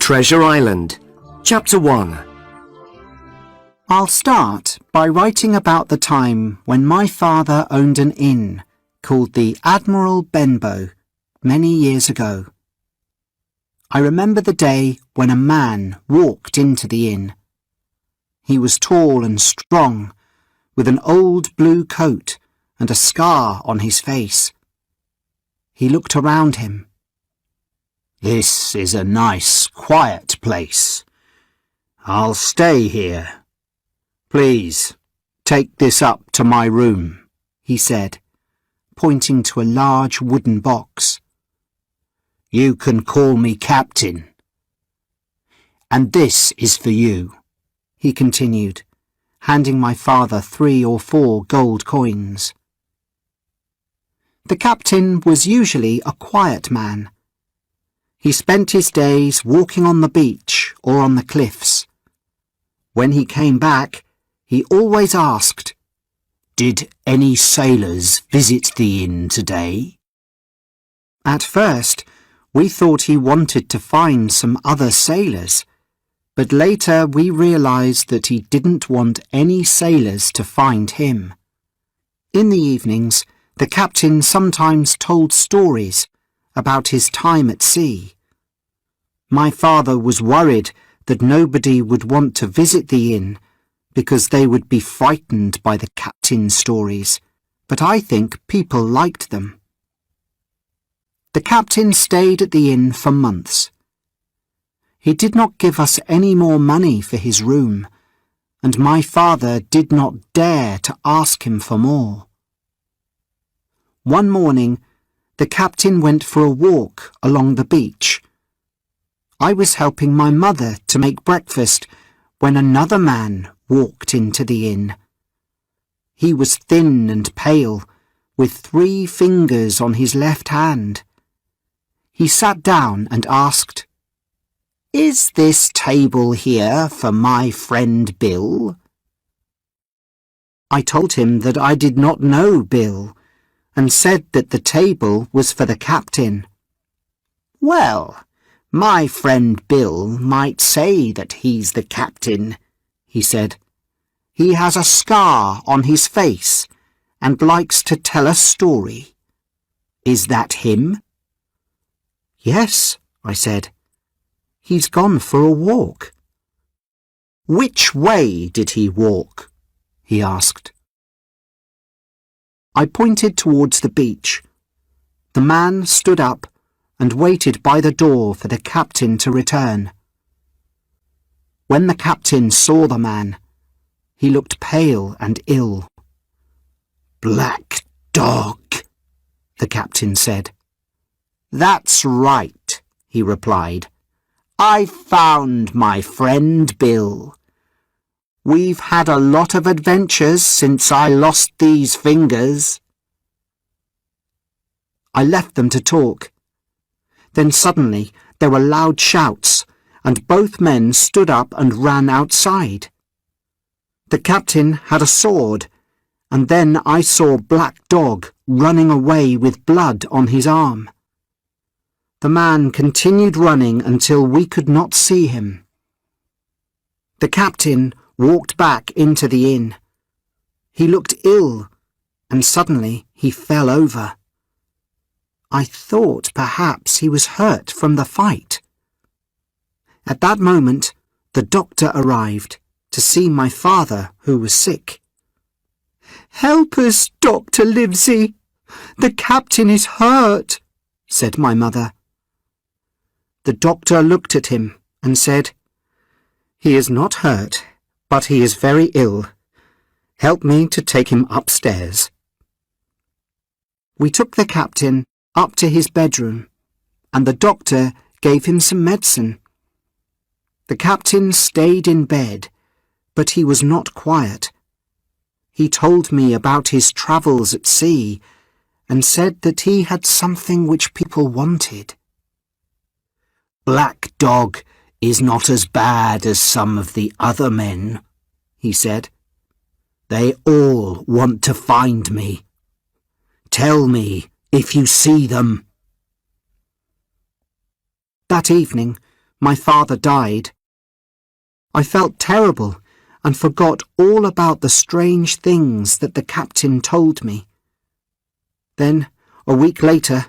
Treasure Island, Chapter 1. I'll start by writing about the time when my father owned an inn called the Admiral Benbow many years ago. I remember the day when a man walked into the inn. He was tall and strong, with an old blue coat and a scar on his face. He looked around him. "This is a nice, quiet place. I'll stay here. Please, take this up to my room," he said, pointing to a large wooden box. "You can call me Captain. And this is for you," he continued, handing my father 3 or 4 gold coins. The captain was usually a quiet man. He spent his days walking on the beach or on the cliffs. When he came back, he always asked, "Did any sailors visit the inn today?" At first, we thought he wanted to find some other sailors, but later we realized that he didn't want any sailors to find him. In the evenings, the captain sometimes told stories about his time at sea. My father was worried that nobody would want to visit the inn because they would be frightened by the captain's stories, but I think people liked them. The captain stayed at the inn for months. He did not give us any more money for his room, and my father did not dare to ask him for more. One morning, the captain went for a walk along the beach. I was helping my mother to make breakfast when another man walked into the inn. He was thin and pale, with 3 fingers on his left hand. He sat down and asked, "Is this table here for my friend Bill?" I told him that I did not know Bill, and said that the table was for the captain. "Well, my friend Bill might say that he's the captain," he said. "He has a scar on his face and likes to tell a story. Is that him?" "Yes," I said. "He's gone for a walk." "Which way did he walk?" he asked. I pointed towards the beach. The man stood up and waited by the door for the captain to return. When the captain saw the man, he looked pale and ill. "Black dog," the captain said. "That's right," he replied. "I found my friend Bill. We've had a lot of adventures since I lost these fingers." I left them to talk. Then suddenly there were loud shouts, and both men stood up and ran outside. The captain had a sword, and then I saw Black Dog running away with blood on his arm. The man continued running until we could not see him. The captain walked back into the inn. He looked ill, and suddenly he fell over. I thought perhaps he was hurt from the fight. At that moment, the doctor arrived to see my father, who was sick. "Help us, Dr. Livesey. The captain is hurt," said my mother. The doctor looked at him and said, "He is not hurt, but he is very ill. Help me to take him upstairs." We took the captain up to his bedroom, and the doctor gave him some medicine. The captain stayed in bed, but he was not quiet. He told me about his travels at sea, and said that he had something which people wanted. "Black Dog is not as bad as some of the other men," he said. "They all want to find me. Tell me if you see them." That evening, my father died. I felt terrible and forgot all about the strange things that the captain told me. Then, a week later,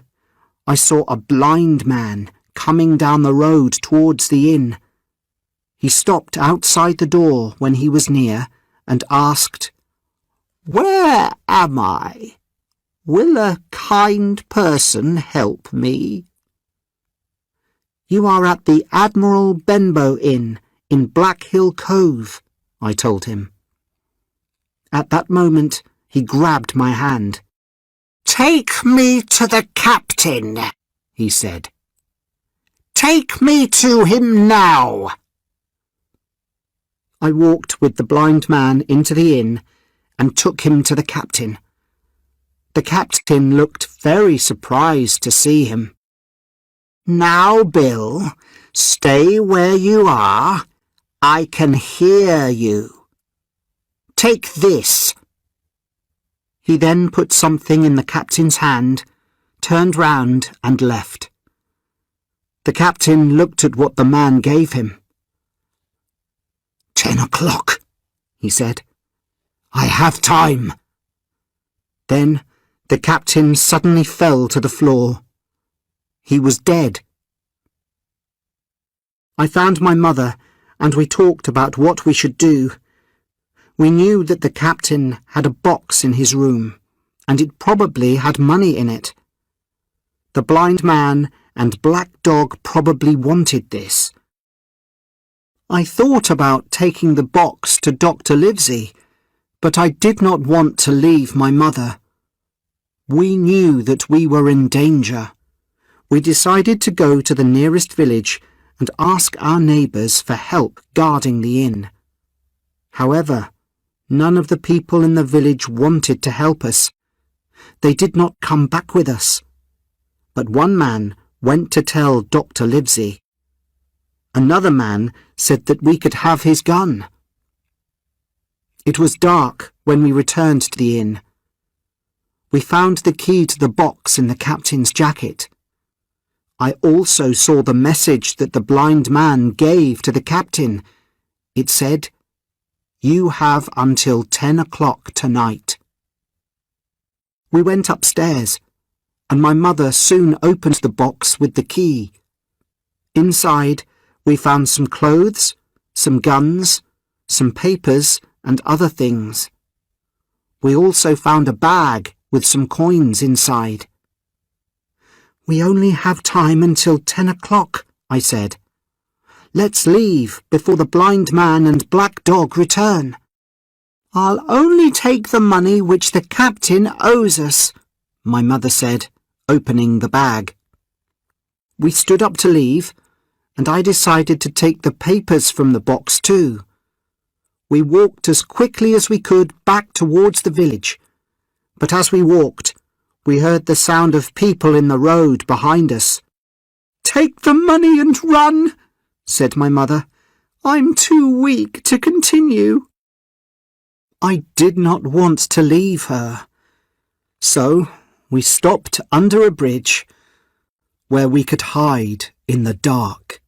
I saw a blind man coming down the road towards the inn. He stopped outside the door when he was near and asked, "Where am I? Will a kind person help me?" "You are at the Admiral Benbow Inn in Black Hill Cove," I told him. At that moment, he grabbed my hand. "Take me to the captain," he said. "Take me to him now." I walked with the blind man into the inn and took him to the captain. The captain looked very surprised to see him. "Now, Bill, stay where you are. I can hear you. Take this." He then put something in the captain's hand, turned round and left. The captain looked at what the man gave him. "10 o'clock, he said. "I have time." Then the captain suddenly fell to the floor. He was dead. I found my mother, and we talked about what we should do. We knew that the captain had a box in his room, and it probably had money in it. The blind man and black dog probably wanted this. I thought about taking the box to Dr. Livesey, but I did not want to leave my mother. We knew that we were in danger. We decided to go to the nearest village and ask our neighbours for help guarding the inn. However, none of the people in the village wanted to help us. They did not come back with us. But one man went to tell Dr. Livesey. Another man said that we could have his gun. It was dark when we returned to the inn. We found the key to the box in the captain's jacket. I also saw the message that the blind man gave to the captain. It said, "You have until 10 o'clock tonight." We went upstairs, and my mother soon opened the box with the key. Inside, we found some clothes, some guns, some papers, and other things. We also found a bag with some coins inside. "We only have time until 10 o'clock, I said. "Let's leave before the blind man and black dog return." "I'll only take the money which the captain owes us," my mother said, opening the bag. We stood up to leave, and I decided to take the papers from the box too. We walked as quickly as we could back towards the village, but as we walked, we heard the sound of people in the road behind us. "Take the money and run," said my mother. "I'm too weak to continue." I did not want to leave her, so we stopped under a bridge where we could hide in the dark.